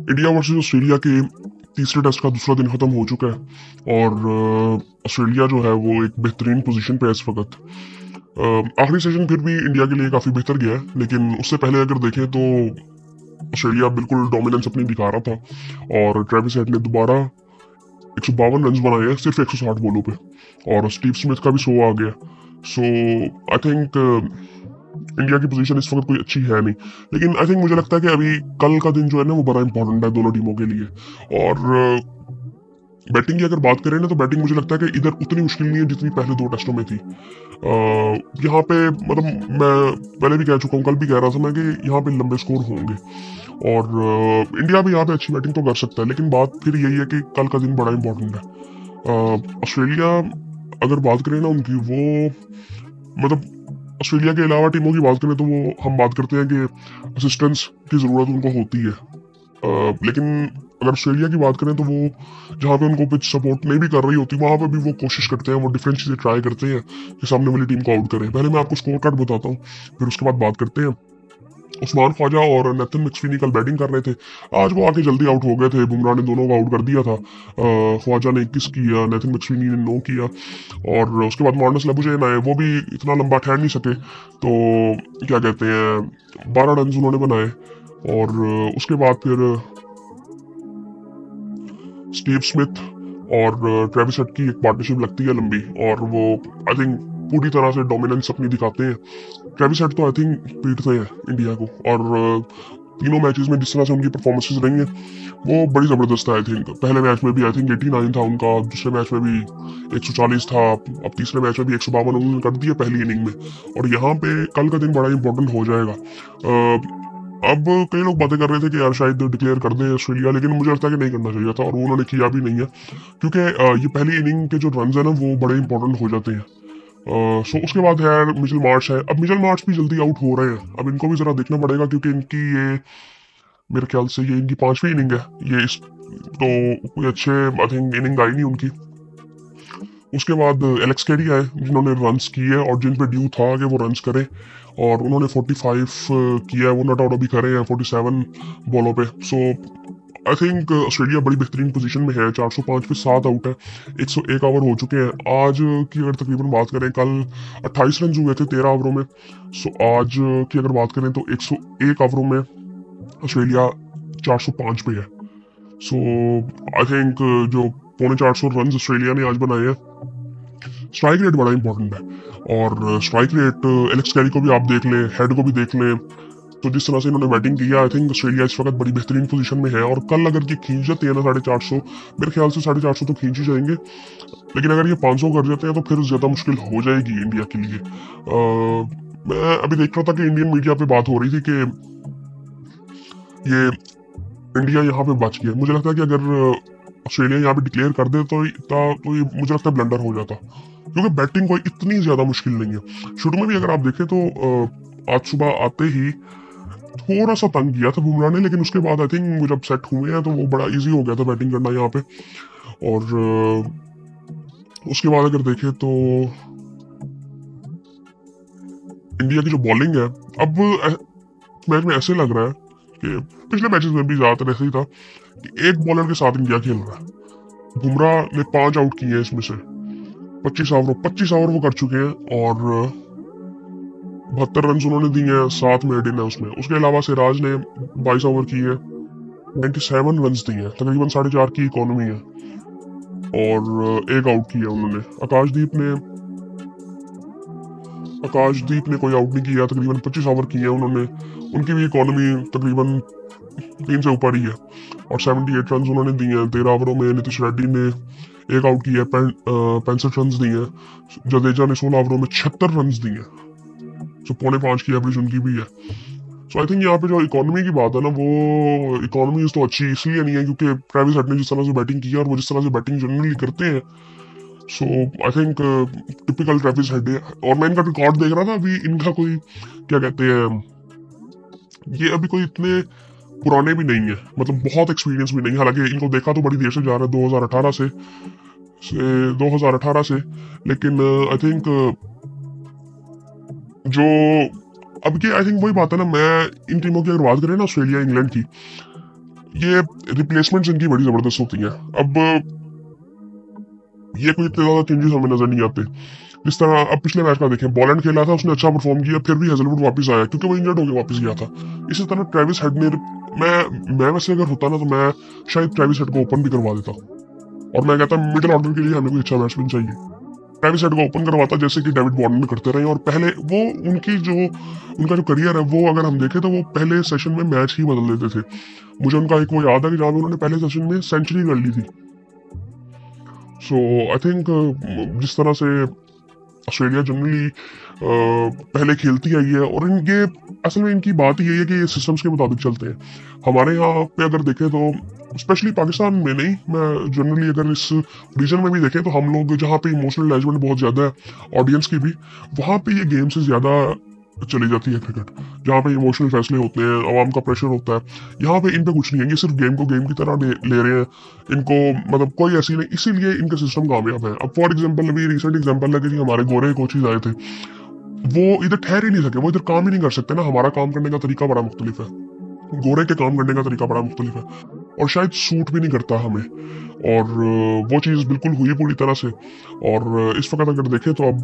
India versus Australia के तीसरे test का दूसरा दिन खत्म हो चुका है और ऑस्ट्रेलिया जो है वो एक बेहतरीन पोजीशन पे है इस वक्त। आखिरी सेशन फिर भी इंडिया के लिए काफ़ी बेहतर गया है, लेकिन उससे पहले अगर देखें तो ऑस्ट्रेलिया बिल्कुल डोमिनेंस अपनी दिखा रहा था और ट्रेविस हेड ने दोबारा 152 रन बनाए हैं सिर्फ 160 बॉलों पे, और स्टीव स्मिथ का भी 100 आ गया। सो आई थिंक इंडिया की पोजीशन इस वक्त कोई अच्छी है नहीं, लेकिन आई थिंक मुझे लगता है कि अभी कल का दिन जो है ना वो बड़ा इंपॉर्टेंट है दोनों टीमों के लिए। और बैटिंग की अगर बात करें ना तो बैटिंग मुझे लगता है कि इधर उतनी मुश्किल नहीं है जितनी पहले दो टेस्टों में थी। यहाँ पे मतलब मैं पहले भी कह चुका हूँ, कल भी कह रहा था मैं कि यहाँ पे लंबे स्कोर होंगे और इंडिया भी यहाँ पे अच्छी बैटिंग तो कर सकता है, लेकिन बात फिर यही है कि कल का दिन बड़ा इंपॉर्टेंट है। ऑस्ट्रेलिया अगर बात करें ना उनकी, वो मतलब ऑस्ट्रेलिया के अलावा टीमों की बात करें तो वो हम बात करते हैं कि असिस्टेंस की ज़रूरत उनको होती है। लेकिन अगर ऑस्ट्रेलिया की बात करें तो वो जहाँ पे उनको पिच सपोर्ट नहीं भी कर रही होती वहाँ पे भी वो कोशिश करते हैं, वो डिफरेंट चीज़ें ट्राई करते हैं कि सामने वाली टीम को आउट करें। पहले मैं आपको स्कोर कार्ड बताता हूँ, फिर उसके बाद बात करते हैं। उस्मान ख्वाजा और नेथन मैक्सवेनी कल बैटिंग कर रहे थे। आज वो आके जल्दी आउट हो गए थे, बुमराह ने दोनों को आउट कर दिया था। ख्वाजा ने 21 किया, नेथन मैक्सवेनी ने 9 किया, और उसके बाद मार्नस लेबुशेन आए, वो भी इतना लंबा ठहर नहीं सके, तो क्या कहते हैं 12 रन उन्होंने बनाए। और उसके बाद फिर स्टीव स्मिथ और ट्रेविस हेड की एक पार्टनरशिप लगती है लंबी, और वो आई थिंक पूरी तरह से डोमिनेंस अपनी दिखाते हैं। ट्रेविस हेड तो आई थिंक पीटते हैं इंडिया को, और तीनों मैचेस में जिस तरह से उनकी परफॉर्मेंसेस रही हैं वो बड़ी ज़बरदस्त है। आई थिंक पहले मैच में भी आई थिंक 89 था उनका, दूसरे मैच में भी 140 था, अब तीसरे मैच में भी 152 उन्होंने कर दिया पहली इनिंग में, और यहाँ पे कल का दिन बड़ा इंपॉर्टेंट हो जाएगा। अब कई लोग बातें कर रहे थे कि यार शायद डिक्लेयर कर दे ऑस्ट्रेलिया, लेकिन मुझे लगता है कि नहीं करना चाहिए था, और वो उन्होंने किया भी नहीं है, क्योंकि ये पहली इनिंग के जो रन है ना वो बड़े इंपॉर्टेंट हो जाते हैं। सो उसके बाद है मिचेल मार्श है। अब मिचेल मार्श भी जल्दी आउट हो रहे हैं, अब इनको भी जरा देखना पड़ेगा, क्योंकि इनकी ये मेरे ख्याल से ये इनकी 5वीं इनिंग है ये, इस तो कोई अच्छे आई थिंक इनिंग आई नहीं उनकी। उसके बाद एलेक्स कैरी आए जिन्होंने रन्स किए और जिन पे ड्यू था कि वो रन्स करें, और उन्होंने 45 किया है, वो नॉट आउट अभी करे हैं 47 बॉलों पे। सो आई थिंक ऑस्ट्रेलिया बड़ी बेहतरीन पोजीशन में है, 405 पे 7 आउट है, 101 ओवर हो चुके हैं। आज की अगर तकरीबन बात करें, कल 28 रन हुए थे 13 ओवरों में। सो आज की अगर बात करें तो 101 ओवरों में ऑस्ट्रेलिया 405 पे है। सो आई थिंक जो 450 रन ऑस्ट्रेलिया ने आज बनाए हैं, स्ट्राइक रेट बड़ा इंपॉर्टेंट है, और स्ट्राइक रेट एलेक्स कैरी को भी आप देख लें, हेड को भी देख लें, तो जिस तरह से इन्होंने बैटिंग की है आई थिंक ऑस्ट्रेलिया इस वक्त बड़ी बेहतरीन पोजीशन में है। और कल अगर ये खींच जाते हैं ना 450, मेरे ख्याल से 450 तो खींच ही जाएंगे, लेकिन अगर ये 500 कर जाते हैं तो फिर ज्यादा मुश्किल हो जाएगी इंडिया के लिए। मैं अभी देख रहा था कि इंडियन मीडिया पे बात हो रही थी कि ये इंडिया यहाँ पे बच गया। मुझे लगता है कि अगर ऑस्ट्रेलिया यहाँ पे डिक्लेयर कर दे तो ये मुझे लगता है ब्लंडर हो जाता, क्योंकि बैटिंग कोई इतनी ज्यादा मुश्किल नहीं है। शुरू में भी अगर आप देखें तो आज सुबह आते ही थोड़ा सा तंग किया था बुमराह ने, लेकिन उसके बाद आई थिंक वो जब सेट हुए हैं तो वो बड़ा इजी हो गया था बैटिंग करना यहाँ पे। और उसके बाद अगर देखें तो इंडिया की जो बॉलिंग है, अब मैच में ऐसे लग रहा है कि पिछले मैचेस में भी ज्यादातर ऐसे ही था कि एक बॉलर के साथ इंडिया खेल रहा है। बुमराह ने 5 आउट किए हैं, इसमें से 25 ओवर वो कर चुके हैं, और 72 रन उन्होंने दिए हैं, 7 मेड इन है उसमें। उसके अलावा सिराज ने 22 ओवर किए, 97 रन दिए हैं, तकरीबन 4.5 की इकोनॉमी है, और एक आउट किया उन्होंने। आकाशदीप ने कोई आउट नहीं किया, तकरीबन 25 ओवर किए हैं उन्होंने, उनकी भी इकोनॉमी तकरीबन 3 से ऊपर ही है, और 78 रन उन्होंने दिए हैं 13 ओवरों में। नीतीश रेड्डी ने एक आउट किया, 65 रन दिए हैं। जडेजा ने 16 ओवरों में 76 रन दिए हैं, तो 4.5 की एवरेज उनकी भी है। सो आई थिंक यहाँ पे जो इकोनॉमी की बात है ना, वो इकोनॉमी तो अच्छी इसलिए नहीं है क्योंकि ट्रेविस हेड ने जिस तरह से बैटिंग की है और वो जिस तरह से बैटिंग जनरली करते हैं। So I think typical Travis Head है। और मैं इनका रिकॉर्ड देख रहा था अभी, इनका कोई क्या कहते हैं, ये अभी कोई इतने पुराने भी नहीं है, मतलब बहुत एक्सपीरियंस भी नहीं है। हालांकि इनको देखा तो बड़ी देर से जा रहा है, 2018 से 2018 से, लेकिन आई थिंक जो अब की आई थिंक वही बात है ना, मैं इन टीमों की अगर बात करें ना ऑस्ट्रेलिया इंग्लैंड की, ये रिप्लेसमेंट्स इनकी बड़ी जबरदस्त होती हैं। अब ये कोई इतने ज्यादा चेंजेस हमें नजर नहीं आते। जिस तरह अब पिछले मैच का देखें, बॉलैंड खेला था, उसने अच्छा परफॉर्म किया, फिर भी हेजलवुड वापस आया क्योंकि वो इंजर्ड होकर वापस गया था। इसी तरह ट्रेविस हेड ने, मैं वैसे अगर होता ना तो मैं शायद ट्रेविस हेड को ओपन भी करवा देता, और मैं कहता मिडिल ऑर्डर के लिए हमें कोई अच्छा बैट्समैन चाहिए, ट्रेविस हेड को ओपन करवाता जैसे कि डेविड वार्नर करते रहे। और पहले वो उनका जो करियर है वो अगर हम देखें तो वो पहले सेशन में मैच ही बदल देते थे। मुझे उनका एक वो याद है कि जहाँ पे उन्होंने पहले सेशन में सेंचुरी कर ली थी। सो आई थिंक जिस तरह से ऑस्ट्रेलिया जनरली पहले खेलती आई है, और इनके असल में इनकी बात यही है कि ये सिस्टम्स के मुताबिक चलते हैं। हमारे यहाँ पे अगर देखें तो स्पेशली पाकिस्तान में नहीं, मैं जनरली अगर इस रीजन में भी देखें तो हम लोग जहाँ पे इमोशनल अटैचमेंट बहुत ज़्यादा है ऑडियंस की भी, वहाँ पे ये गेम से ज़्यादा चली जाती है क्रिकेट, जहाँ पे इमोशनल फैसले होते हैं, आवाम का प्रेशर होता है। यहाँ पे इन पे कुछ नहीं है, ये सिर्फ गेम को गेम की तरह ले रहे हैं इनको, मतलब कोई ऐसी नहीं, इसीलिए इनका सिस्टम कामयाब है। अब फॉर एग्जांपल अभी रिसेंट एग्जांपल है कि हमारे गोरे कोचेज आए थे, वो इधर ठहर ही नहीं सके, वो इधर काम ही नहीं कर सकते ना। हमारा काम करने का तरीका बड़ा मुख्तलिफ है, गोरे के काम करने का तरीका बड़ा मुख्तलिफ है, और शायद सूट भी नहीं करता हमें। और वो चीज़ बिल्कुल हुई पूरी तरह से। और इस वक्त अगर देखें तो अब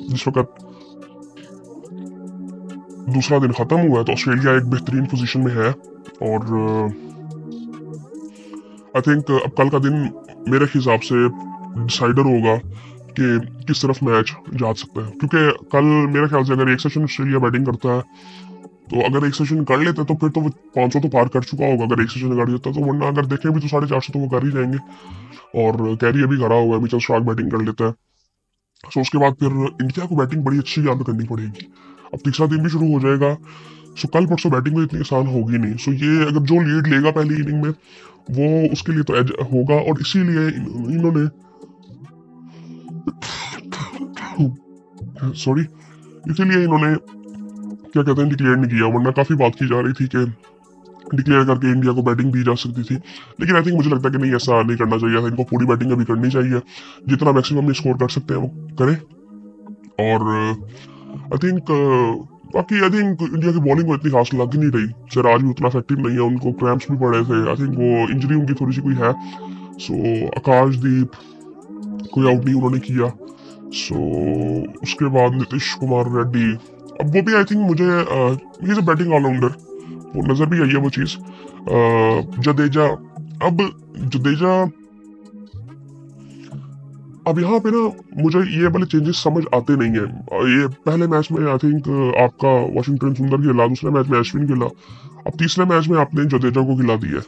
जिस वक्त दूसरा दिन खत्म हुआ है तो ऑस्ट्रेलिया एक बेहतरीन पोजीशन में है। और आई थिंक अब कल का दिन मेरे हिसाब से डिसाइडर होगा कि किस तरफ मैच जा सकता है, क्योंकि कल मेरे ख्याल से अगर एक सेशन ऑस्ट्रेलिया बैटिंग करता है तो अगर एक सेशन कर लेते तो फिर तो वो 500 तो पार कर चुका होगा अगर एक सेशन कर देता तो, वरना अगर देखें भी तो 450 तो वो कर ही जाएंगे। और कैरी अभी खड़ा हुआ है, मिचेल स्टार्क बैटिंग कर लेता है, सो उसके बाद फिर इंडिया को बैटिंग बड़ी अच्छी यहाँ पे करनी पड़ेगी। अब तीसरा दिन भी शुरू हो जाएगा, सो कल परसों बैटिंग में इतनी आसान होगी नहीं। सो ये अगर जो लीड लेगा पहली इनिंग में वो उसके लिए तो एज होगा, और इसीलिए इन्होंने सॉरी इसीलिए इन्होंने क्या कहते हैं डिक्लेयर नहीं किया, वरना काफी बात की जा रही थी कि डिक्लेयर करके इंडिया को बैटिंग दी जा सकती थी। लेकिन आई थिंक मुझे लगता है कि नहीं, ऐसा नहीं करना चाहिए था, इनको पूरी बैटिंग अभी करनी चाहिए, जितना मैक्सिमम स्कोर कर सकते हैं वो करें। और आई थिंक इंडिया की बॉलिंग को इतनी खास लग नहीं रही, सिराज भी उतना इफेक्टिव नहीं है, उनको क्रैम्प्स भी पड़े थे, आई थिंक वो इंजरी उनकी थोड़ी सी कोई है। सो आकाशदीप कोई आउट नहीं उन्होंने किया। सो उसके बाद नीतीश कुमार रेड्डी, अब वो भी आई थिंक मुझे he is a batting all-rounder, वो नजर भी आई है वो चीज। जडेजा, अब जडेजा अब यहाँ पे ना मुझे ये वाले चेंजेस समझ आते नहीं है। ये पहले मैच में आई थिंक आपका वाशिंगटन सुंदर खेला, दूसरे मैच में अश्विन खेला, अब तीसरे मैच में आपने जडेजा को खिला दिया।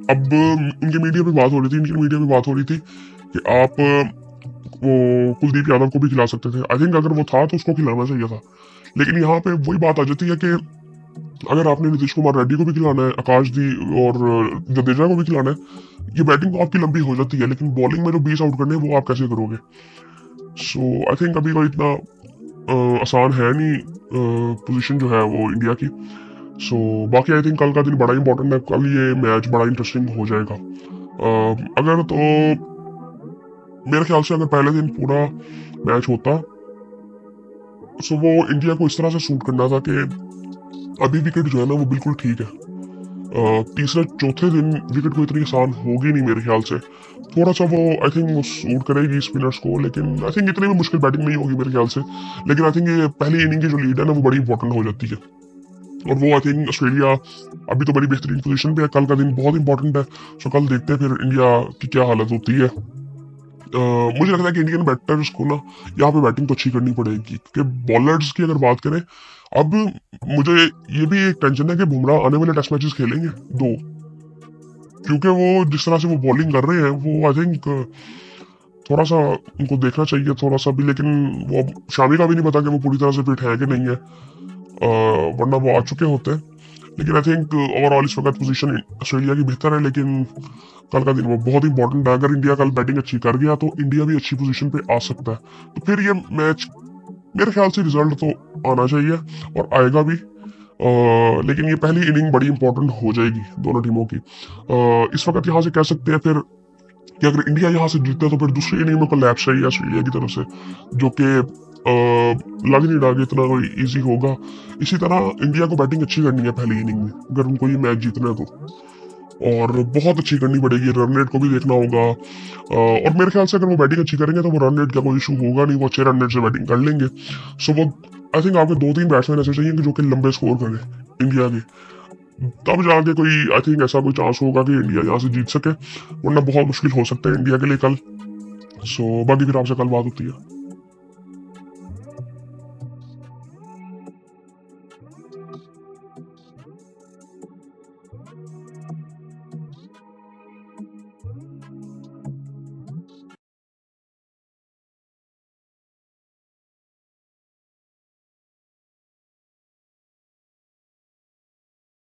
अब इनके मीडिया पे बात हो रही थी कि आप वो कुलदीप यादव को भी खिला सकते थे। आई थिंक अगर वो था तो उसको खिलाना चाहिए था, लेकिन यहाँ पे वही बात आ जाती है कि अगर आपने नीतीश कुमार रेड्डी को भी खिलाना है, आकाशदीप और जडेजा को भी खिलाना है, ये बैटिंग तो आपकी लंबी हो जाती है, लेकिन बॉलिंग में जो 20 आउट करने वो आप कैसे करोगे। सो आई थिंक अभी कोई इतना आसान है नहीं पोजीशन जो है वो इंडिया की। सो बाकी आई थिंक कल का दिन बड़ा इंपॉर्टेंट है, कल ये मैच बड़ा इंटरेस्टिंग हो जाएगा। अगर तो मेरे ख्याल से अगर पहले दिन पूरा मैच होता सो वो इंडिया को इस तरह से सूट करना था कि अभी विकेट जो है ना वो बिल्कुल ठीक है। तीसरे चौथे दिन विकेट को इतनी आसान होगी नहीं मेरे ख्याल से, थोड़ा सा वो आई थिंक वो सूट करेगी स्पिनर्स को, लेकिन आई थिंक इतनी भी मुश्किल बैटिंग नहीं होगी मेरे ख्याल से। लेकिन आई थिंक ये पहली इनिंग की जो लीड है ना वो बड़ी इंपॉर्टेंट हो जाती है, और वो आई थिंक ऑस्ट्रेलिया अभी तो बड़ी बेहतरीन पोजीशन पे है, कल का दिन बहुत इंपॉर्टेंट है। सो कल देखते हैं फिर इंडिया की क्या हालत होती है। मुझे लगता है कि इंडियन बैटर्स को ना यहाँ पे बैटिंग तो अच्छी करनी पड़ेगी, क्योंकि बॉलर्स की अगर बात करें, अब मुझे ये भी एक टेंशन है कि बुमराह आने वाले टेस्ट मैचेस खेलेंगे 2, क्योंकि वो जिस तरह से वो बॉलिंग कर रहे हैं वो आई थिंक थोड़ा सा उनको देखना चाहिए थोड़ा सा भी। लेकिन वो शामी का भी नहीं पता कि वो पूरी तरह से फिट है कि नहीं है, वरना वो आ चुके होते हैं। लेकिन आई थिंक ओवरऑल इस वक्त पोजीशन ऑस्ट्रेलिया की बेहतर है, लेकिन कल का दिन वो बहुत इंपॉर्टेंट है। अगर इंडिया कल बैटिंग अच्छी कर गया तो इंडिया भी अच्छी पोजीशन पे आ सकता है, तो फिर ये मैच मेरे ख्याल से रिजल्ट तो आना चाहिए और आएगा भी। लेकिन ये पहली इनिंग बड़ी इंपॉर्टेंट हो जाएगी दोनों टीमों की। इस वक्त यहाँ से कह सकते हैं फिर कि अगर इंडिया यहाँ से जीतता तो फिर दूसरी इनिंग में कोलैप्स है ऑस्ट्रेलिया की तरफ से, जो कि लग नहीं रहा कि इतना कोई इजी होगा। इसी तरह इंडिया को बैटिंग अच्छी करनी है पहली इनिंग में अगर उनको ये मैच जीतना है तो। और बहुत अच्छी करनी पड़ेगी, रन रेट को भी देखना होगा। और मेरे ख्याल से अगर वो बैटिंग अच्छी करेंगे तो वो रन रेट का कोई इशू होगा नहीं, वो अच्छे रन रेट से बैटिंग कर लेंगे। सो वो आई थिंक आपके 2-3 बैट्समैन ऐसे चाहिए कि जो कि लंबे स्कोर करें इंडिया के, तब जाके कोई आई थिंक ऐसा कोई चांस होगा कि इंडिया यहाँ से जीत सके, वरना बहुत मुश्किल हो सकता है इंडिया के लिए कल। सो बाकी फिर आपसे कल बात होती है।